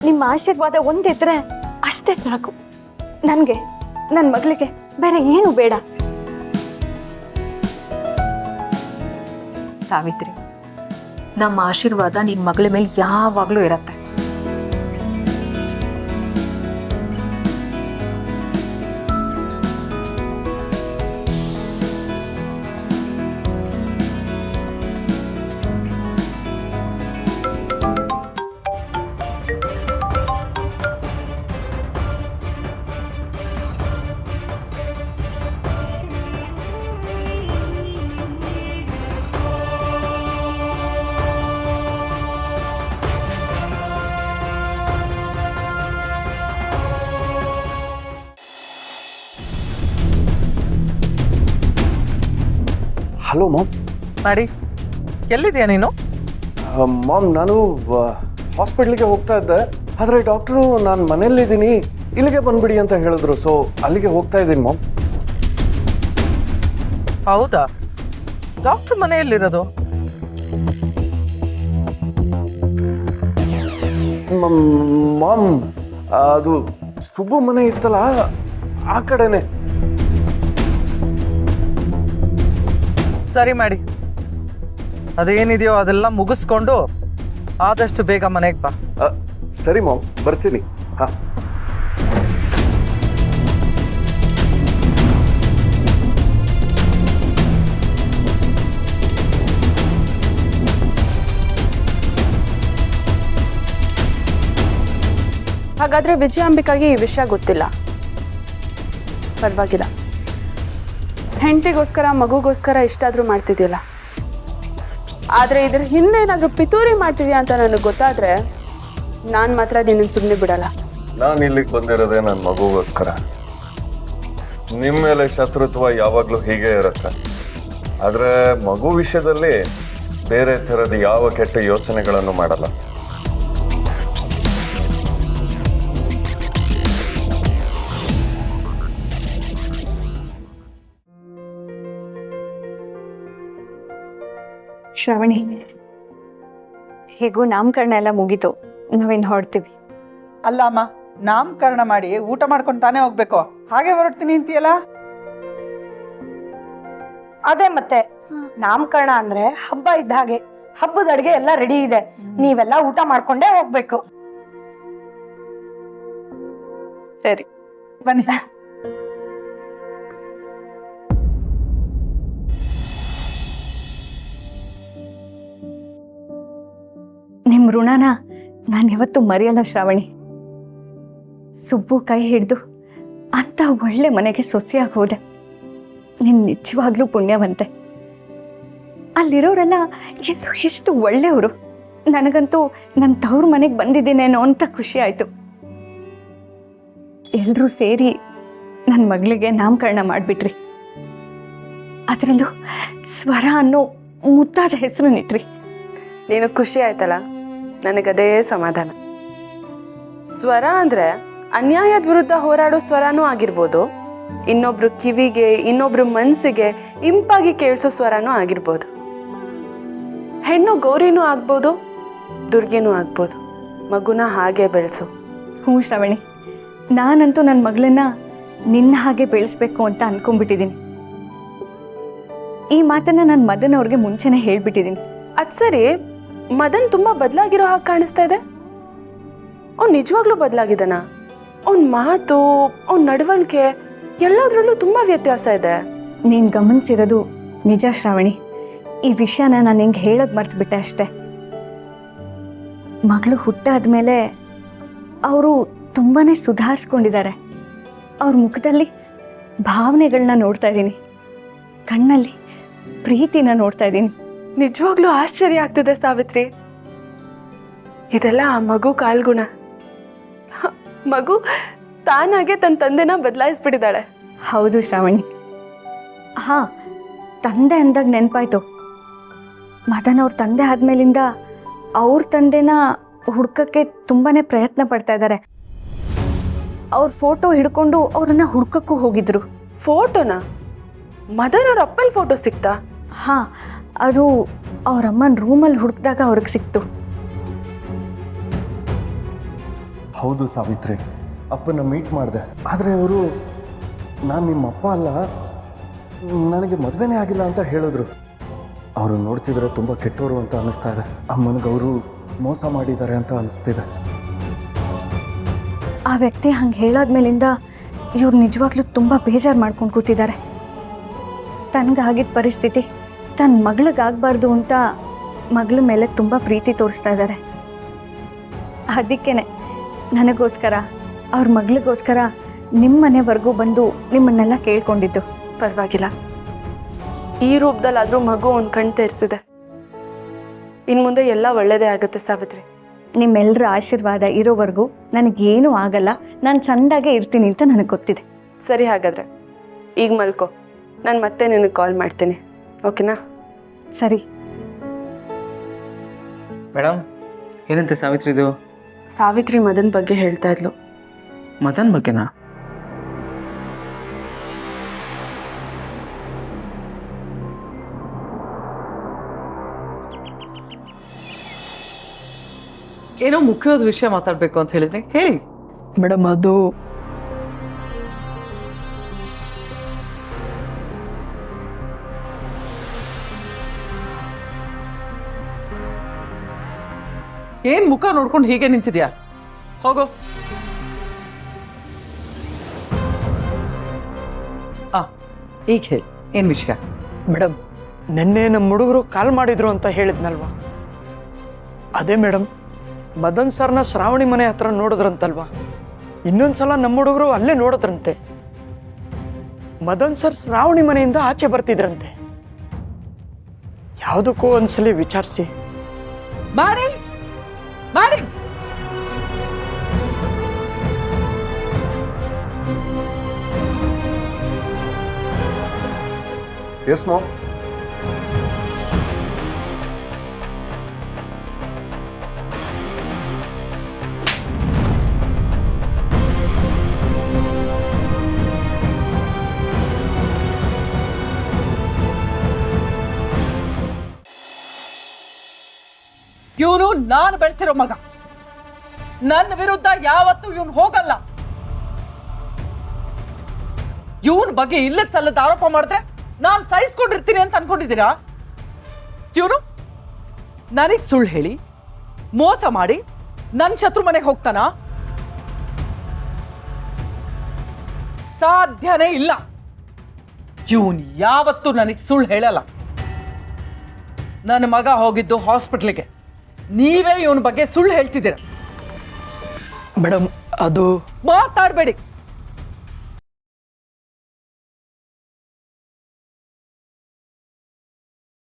ನಿಮ್ಮ ಆಶೀರ್ವಾದ ಒಂದಿದ್ರೆ ಅಷ್ಟೇ ಸಾಕು. ನನಗೆ ನನ್ನ ಮಗಳಿಗೆ ಬೇರೆ ಏನು ಬೇಡ. ಸಾವಿತ್ರಿ, ನಮ್ಮ ಆಶೀರ್ವಾದ ನಿನ್ನ ಮಗಳ ಮೇಲೆ ಯಾವಾಗಲೂ ಇರತ್ತೆ. Hello mom. ಮಾಡಿ, ಎಲ್ಲಿದೆಯಾ ನೀನು? ಮಾಮ್, ನಾನು ಹಾಸ್ಪಿಟ್ಲಿಗೆ ಹೋಗ್ತಾ ಇದ್ದೆ. ಆದರೆ ಡಾಕ್ಟ್ರು ನಾನು ಮನೆಯಲ್ಲಿದ್ದೀನಿ, ಇಲ್ಲಿಗೆ ಬಂದ್ಬಿಡಿ ಅಂತ ಹೇಳಿದ್ರು. ಸೊ ಅಲ್ಲಿಗೆ ಹೋಗ್ತಾ ಇದ್ದೀನಿ ಮಾಮ್. ಹೌದಾ? ಡಾಕ್ಟ್ರು ಮನೆಯಲ್ಲಿರೋದು? ಮಾಮ್, ಅದು ಸುಬ್ಬು ಮನೆ ಇತ್ತಲ್ಲ, ಆ ಕಡೆನೆ. ಸರಿ ಮಾಡಿ, ಅದೇನಿದೆಯೋ ಅದೆಲ್ಲ ಮುಗಿಸ್ಕೊಂಡು ಆದಷ್ಟು ಬೇಗ ಮನೆಗೆ ಬಾ. ಸರಿ ಮಾಮ್, ಬರ್ತೀನಿ. ಹಾಂ. ಹಾಗಾದ್ರೆ ವಿಜಯಾಂಬಿಕಾಗೆ ಈ ವಿಷಯ ಗೊತ್ತಿಲ್ಲ. ಪರವಾಗಿಲ್ಲ, ಹೆಂಡತಿಗೋಸ್ಕರ ಮಗುಗೋಸ್ಕರ ಇಷ್ಟಾದರೂ ಮಾಡ್ತಿದ್ಯಲ್ಲ. ಆದರೆ ಇದ್ರ ಹಿಂದೆ ಏನಾದರೂ ಪಿತೂರಿ ಮಾಡ್ತಿದ್ಯಾ ಅಂತ ನನಗೆ ಗೊತ್ತಾದರೆ ನಾನು ಮಾತ್ರ ನಿನ್ನನ್ನು ಸುಮ್ಮನೆ ಬಿಡಲ್ಲ. ನಾನು ಇಲ್ಲಿಗೆ ಬಂದಿರೋದೇ ನನ್ನ ಮಗುಗೋಸ್ಕರ. ನಿಮ್ಮ ಮೇಲೆ ಶತ್ರುತ್ವ ಯಾವಾಗಲೂ ಹೀಗೆ ಇರುತ್ತೆ. ಆದರೆ ಮಗು ವಿಷಯದಲ್ಲಿ ಬೇರೆ ಥರದ ಯಾವ ಕೆಟ್ಟ ಯೋಚನೆಗಳನ್ನು ಮಾಡಲ್ಲ. ಶ್ರಾವಣಿ, ಹೇಗೂ ನಾಮಕರಣ ಎಲ್ಲ ಮುಗೀತು, ನಾವೇನು ಹೊರಡ್ತೀವಿ. ಅಲ್ಲ ಅಮ್ಮ, ನಾಮಕರಣ ಮಾಡಿ ಊಟ ಮಾಡ್ಕೊಂಡು ತಾನೇ ಹೋಗ್ಬೇಕು, ಹಾಗೆ ಹೊರಡ್ತೀನಿ ಅಂತೀಯಲ್ಲ? ಅದೇ ಮತ್ತೆ ನಾಮಕರಣ ಅಂದ್ರೆ ಹಬ್ಬ ಇದ್ದ ಹಾಗೆ. ಹಬ್ಬದ ಅಡ್ಗೆ ಎಲ್ಲ ರೆಡಿ ಇದೆ, ನೀವೆಲ್ಲ ಊಟ ಮಾಡ್ಕೊಂಡೇ ಹೋಗ್ಬೇಕು. ಸರಿ ಬನ್ನಿ. ನಿಮ್ಮ ಋಣನ ನಾನು ಯಾವತ್ತೂ ಮರೆಯಲ್ಲ ಶ್ರಾವಣಿ. ಸುಬ್ಬು ಕೈ ಹಿಡಿದು ಅಂತ ಒಳ್ಳೆ ಮನೆಗೆ ಸೊಸೆಯಾಗಿ ಹೋದೆ. ನೀನು ನಿಜವಾಗ್ಲೂ ಪುಣ್ಯವಂತೆ. ಅಲ್ಲಿರೋರೆಲ್ಲ ಎಲ್ಲರೂ ಎಷ್ಟು ಒಳ್ಳೆಯವರು. ನನಗಂತೂ ನನ್ನ ತವ್ರ ಮನೆಗೆ ಬಂದಿದ್ದೀನೇನೋ ಅಂತ ಖುಷಿ ಆಯಿತು. ಎಲ್ಲರೂ ಸೇರಿ ನನ್ನ ಮಗಳಿಗೆ ನಾಮಕರಣ ಮಾಡಿಬಿಟ್ರಿ. ಅದರಲ್ಲೂ ಸ್ವರ ಅನ್ನೋ ಮುದ್ದಾದ ಹೆಸರನ್ನಿಟ್ರಿ. ನೀನು ಖುಷಿ ಆಯ್ತಲ್ಲ, ನನಗದೇ ಸಮಾಧಾನ. ಸ್ವರ ಅಂದರೆ ಅನ್ಯಾಯದ ವಿರುದ್ಧ ಹೋರಾಡೋ ಸ್ವರನೂ ಆಗಿರ್ಬೋದು, ಇನ್ನೊಬ್ರು ಕಿವಿಗೆ ಇನ್ನೊಬ್ರು ಮನಸ್ಸಿಗೆ ಇಂಪಾಗಿ ಕೇಳಿಸೋ ಸ್ವರನೂ ಆಗಿರ್ಬೋದು. ಹೆಣ್ಣು ಗೌರಿನೂ ಆಗ್ಬೋದು, ದುರ್ಗೆನೂ ಆಗ್ಬೋದು. ಮಗುನ ಹಾಗೆ ಬೆಳೆಸು. ಹ್ಞೂ ಶ್ರವಣಿ, ನಾನಂತೂ ನನ್ನ ಮಗಳನ್ನ ನಿನ್ನ ಹಾಗೆ ಬೆಳೆಸ್ಬೇಕು ಅಂತ ಅನ್ಕೊಂಡ್ಬಿಟ್ಟಿದ್ದೀನಿ. ಈ ಮಾತನ್ನು ನಾನು ಮದನ್ ಅವ್ರಿಗೆ ಮುಂಚೆನೇ ಹೇಳ್ಬಿಟ್ಟಿದ್ದೀನಿ. ಅದು ಸರಿ, ಮದನ್ ತುಂಬ ಬದಲಾಗಿರೋ ಹಾಗೆ ಕಾಣಿಸ್ತಾ ಇದೆ. ಅವ್ನು ನಿಜವಾಗ್ಲೂ ಬದಲಾಗಿದ್ದಾನ? ಅವನ ಮಾತು, ಅವನ ನಡವಳಿಕೆ ಎಲ್ಲದರಲ್ಲೂ ತುಂಬ ವ್ಯತ್ಯಾಸ ಇದೆ. ನೀನು ಗಮನಿಸಿರೋದು ನಿಜ ಶ್ರಾವಣಿ. ಈ ವಿಷಯನ ನಾನು ಹಿಂಗೆ ಹೇಳೋದು ಮರ್ತುಬಿಟ್ಟೆ ಅಷ್ಟೆ. ಮಗಳು ಹುಟ್ಟಾದ್ಮೇಲೆ ಅವರು ತುಂಬಾ ಸುಧಾರಿಸ್ಕೊಂಡಿದ್ದಾರೆ. ಅವ್ರ ಮುಖದಲ್ಲಿ ಭಾವನೆಗಳನ್ನ ನೋಡ್ತಾ ಇದ್ದೀನಿ, ಕಣ್ಣಲ್ಲಿ ಪ್ರೀತಿನ ನೋಡ್ತಾ ಇದ್ದೀನಿ. ನಿಜವಾಗ್ಲೂ ಆಶ್ಚರ್ಯ ಆಗ್ತಿದೆ ಸಾವಿತ್ರಿ. ಇದೆಲ್ಲ ಆ ಮಗು ಕಾಲ್ಗುಣ. ಮಗು ತಾನಾಗೆ ತನ್ನ ತಂದೆನ ಬದಲಾಯಿಸ್ಬಿಟ್ಟಿದ್ದಾಳೆ. ಹೌದು ಶ್ರಾವಣಿ. ಹಾಂ, ತಂದೆ ಅಂದಾಗ ನೆನಪಾಯ್ತು. ಮದನ್ ಅವ್ರ ತಂದೆ ಆದಮೇಲಿಂದ ಅವ್ರ ತಂದೆನ ಹುಡ್ಕಕ್ಕೆ ತುಂಬಾ ಪ್ರಯತ್ನ ಪಡ್ತಾ ಇದ್ದಾರೆ. ಅವ್ರ ಫೋಟೋ ಹಿಡ್ಕೊಂಡು ಅವ್ರನ್ನ ಹುಡ್ಕಕ್ಕೂ ಹೋಗಿದ್ರು. ಫೋಟೋನ? ಮದನ್ ಅವ್ರ ಅಪ್ಪನ ಫೋಟೋ ಸಿಕ್ತಾ? ಹಾಂ, ಅದು ಅವ್ರ ಅಮ್ಮನ ರೂಮಲ್ಲಿ ಹುಡುಕಿದಾಗ ಅವ್ರಿಗೆ ಸಿಕ್ತು. ಹೌದು ಸಾವಿತ್ರಿ, ಅಪ್ಪನ ಮೀಟ್ ಮಾಡಿದೆ. ಆದರೆ ಅವರು ನಾನು ನಿಮ್ಮ ಅಪ್ಪ ಅಲ್ಲ, ನನಗೆ ಮದುವೆನೇ ಆಗಿಲ್ಲ ಅಂತ ಹೇಳಿದ್ರು. ಅವರು ನೋಡ್ತಿದ್ರೆ ತುಂಬ ಕೆಟ್ಟವರು ಅಂತ ಅನ್ನಿಸ್ತಾ ಇದೆ. ಅಮ್ಮನಿಗೆ ಅವರು ಮೋಸ ಮಾಡಿದ್ದಾರೆ ಅಂತ ಅನಿಸ್ತಿದೆ. ಆ ವ್ಯಕ್ತಿ ಹಂಗೆ ಹೇಳಾದ್ಮೇಲಿಂದ ಇವ್ರು ನಿಜವಾಗ್ಲೂ ತುಂಬ ಬೇಜಾರು ಮಾಡ್ಕೊಂಡು ಕೂತಿದ್ದಾರೆ. ತನಗಾಗಿದ್ದ ಪರಿಸ್ಥಿತಿ ತನ್ನ ಮಗಳಿಗಾಗಬಾರ್ದು ಅಂತ ಮಗಳ ಮೇಲೆ ತುಂಬ ಪ್ರೀತಿ ತೋರಿಸ್ತಾ ಇದ್ದಾರೆ. ಅದಕ್ಕೇನೆ ನನಗೋಸ್ಕರ ಅವ್ರ ಮಗಳಿಗೋಸ್ಕರ ನಿಮ್ಮ ಮನೆವರೆಗೂ ಬಂದು ನಿಮ್ಮನ್ನೆಲ್ಲ ಕೇಳ್ಕೊಂಡಿದ್ದು. ಪರವಾಗಿಲ್ಲ, ಈ ರೂಪದಲ್ಲಾದರೂ ಮಗು ಒಂದು ಕಣ್ ತೆರೆಸಿದೆ. ಇನ್ನು ಮುಂದೆ ಎಲ್ಲ ಒಳ್ಳೆಯದೇ ಆಗುತ್ತೆ ಸಾವಿತ್ರಿ. ನಿಮ್ಮೆಲ್ಲರ ಆಶೀರ್ವಾದ ಇರೋವರೆಗೂ ನನಗೇನೂ ಆಗಲ್ಲ, ನಾನು ಚೆಂದಾಗೆ ಇರ್ತೀನಿ ಅಂತ ನನಗೆ ಗೊತ್ತಿದೆ. ಸರಿ, ಹಾಗಾದರೆ ಈಗ ಮಲ್ಕೋ. ನಾನು ಮತ್ತೆ ನಿನಗೆ ಕಾಲ್ ಮಾಡ್ತೀನಿ, ಓಕೆನಾ? ಸರಿ. ಮೇಡಮ್, ಏನಂತೆ ಸಾವಿತ್ರಿ ಇದು? ಸಾವಿತ್ರಿ ಮದನ್ ಬಗ್ಗೆ ಹೇಳ್ತಾ ಇದ್ಲು. ಮದನ್ ಬಗ್ಗೆನಾ? ಏನೋ ಮುಖ್ಯವಾದ ವಿಷಯ ಮಾತಾಡಬೇಕು ಅಂತ ಹೇಳಿದ್ರೆ ಹೇಳಿ. ಮೇಡಮ್, ಅದು ಏನ್ ಮುಖ ನೋಡ್ಕೊಂಡು ಹೀಗೆ ನಿಂತಿದ್ಯಾ? ಹೋಗೋ. ಈಗ ಹೇಳಿ, ಏನ್ ವಿಷಯ? ಮೇಡಮ್, ನಿನ್ನೆ ನಮ್ಮ ಹುಡುಗರು ಕಾಲ್ ಮಾಡಿದ್ರು ಅಂತ ಹೇಳಿದ್ನಲ್ವಾ, ಅದೇ ಮೇಡಮ್, ಮದನ್ ಸರ್ನ ಶ್ರಾವಣಿ ಮನೆ ಹತ್ರ ನೋಡಿದ್ರಂತಲ್ವಾ. ಇನ್ನೊಂದ್ಸಲ ನಮ್ಮ ಹುಡುಗರು ಅಲ್ಲೇ ನೋಡಿದ್ರಂತೆ. ಮದನ್ ಸರ್ ಶ್ರಾವಣಿ ಮನೆಯಿಂದ ಆಚೆ ಬರ್ತಿದ್ರಂತೆ. ಯಾವುದಕ್ಕೂ ಒಂದ್ಸಲಿ ವಿಚಾರಿಸಿ ಮಾಡಿ ಮಾಡಿ. Yes mom. ಇವನು ನಾನು ಬೆಳೆಸಿರೋ ಮಗ. ನನ್ನ ವಿರುದ್ಧ ಯಾವತ್ತೂ ಇವನು ಹೋಗಲ್ಲ. ಇವನ್ ಬಗ್ಗೆ ಇಲ್ಲದ ಸಲ್ಲದ ಆರೋಪ ಮಾಡಿದ್ರೆ ನಾನು ಸಹಿಸ್ಕೊಂಡಿರ್ತೀನಿ ಅಂತ ಅನ್ಕೊಂಡಿದ್ದೀರಾ? ಇವನು ನನಗ್ ಸುಳ್ಳು ಹೇಳಿ ಮೋಸ ಮಾಡಿ ನನ್ನ ಶತ್ರು ಮನೆಗೆ ಹೋಗ್ತಾನ? ಸಾಧ್ಯನೇ ಇಲ್ಲ. ಇವನ್ ಯಾವತ್ತೂ ನನಗೆ ಸುಳ್ಳು ಹೇಳಲ್ಲ. ನನ್ನ ಮಗ ಹೋಗಿದ್ದು ಹಾಸ್ಪಿಟ್ಲಿಗೆ, ನೀವೇ ಇವನ ಬಗ್ಗೆ ಸುಳ್ಳು ಹೇಳ್ತಿದ್ದೀರ. ಮೇಡಮ್, ಅದು ಮಾತಾಡಬೇಡಿ.